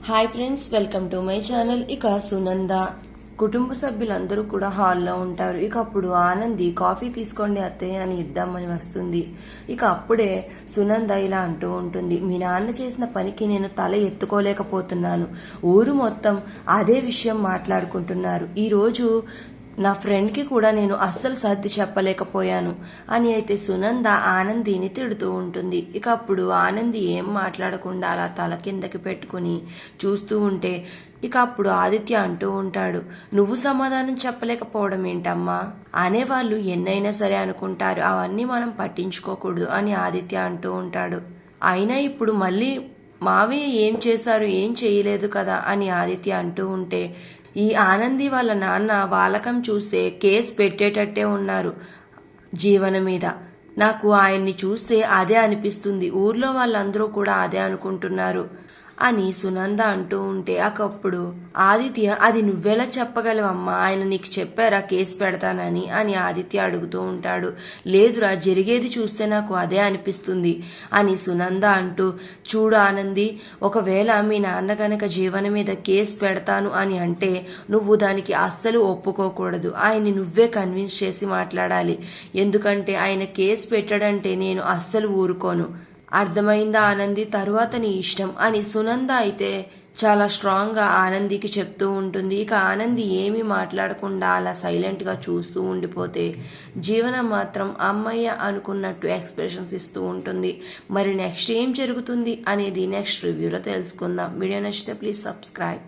Hi friends, welcome to my channel. ఇక సునంద కుటుంబ సభ్యులందరూ కూడా హాల్లో ఉంటారు. ఇక అప్పుడు ఆనంది కాఫీ తీసుకోండి అత్తయ్య అని ఇద్దామని వస్తుంది. ఇక అప్పుడే సునంద ఇలా అంటూ ఉంటుంది, మీ నాన్న చేసిన పనికి నేను తల ఎత్తుకోలేకపోతున్నాను. ఊరు మొత్తం అదే విషయం మాట్లాడుకుంటున్నారు. ఈరోజు నా ఫ్రెండ్కి కూడా నేను అస్సలు సర్ది చెప్పలేకపోయాను అని అయితే సునంద ఆనందిని తిడుతూ ఉంటుంది. ఇక అప్పుడు ఆనంది ఏం మాట్లాడకుండా అలా తల కిందకి పెట్టుకుని చూస్తూ ఉంటే ఇక అప్పుడు ఆదిత్య అంటూ ఉంటాడు, నువ్వు సమాధానం చెప్పలేకపోవడం ఏంటమ్మా? అనేవాళ్ళు ఎన్నైనా సరే అనుకుంటారు, అవన్నీ మనం పట్టించుకోకూడదు అని ఆదిత్య అంటూ ఉంటాడు. అయినా ఇప్పుడు మళ్ళీ మావయ్య ఏం చేశారు, ఏం చేయలేదు కదా అని ఆదిత్య అంటూ ఉంటే ఈ ఆనంది వాళ్ళ నాన్న వాలకం చూస్తే కేసు పెట్టేటట్టే ఉన్నారు జీవన మీద. నాకు ఆయన్ని చూస్తే అదే అనిపిస్తుంది, ఊర్లో వాళ్ళందరూ కూడా అదే అనుకుంటున్నారు అని సునంద అంటూ ఉంటే ఒకప్పుడు ఆదిత్య, అది నువ్వెలా చెప్పగలవమ్మా, ఆయన నీకు చెప్పారా కేసు పెడతానని అని ఆదిత్య అడుగుతూ ఉంటాడు. లేదురా, జరిగేది చూస్తే నాకు అదే అనిపిస్తుంది అని సునంద అంటూ, చూడు ఆనంది, ఒకవేళ మీ నాన్న గనక జీవన మీద కేసు పెడతాను అని అంటే నువ్వు దానికి అస్సలు ఒప్పుకోకూడదు. ఆయన్ని నువ్వే కన్విన్స్ చేసి మాట్లాడాలి. ఎందుకంటే ఆయన కేసు పెట్టడంటే నేను అస్సలు ఊరుకోను. అర్థమైందా ఆనంది, తరువాత నీ ఇష్టం అని సునంద అయితే చాలా స్ట్రాంగ్గా ఆనందికి చెప్తూ ఉంటుంది. ఇక ఆనంది ఏమీ మాట్లాడకుండా అలా సైలెంట్గా చూస్తూ ఉండిపోతే జీవన మాత్రం అమ్మయ్య అనుకున్నట్టు ఎక్స్ప్రెషన్స్ ఇస్తూ ఉంటుంది. మరి నెక్స్ట్ ఏం జరుగుతుంది అనేది నెక్స్ట్ రివ్యూలో తెలుసుకుందాం. వీడియో నచ్చితే ప్లీజ్ సబ్స్క్రైబ్.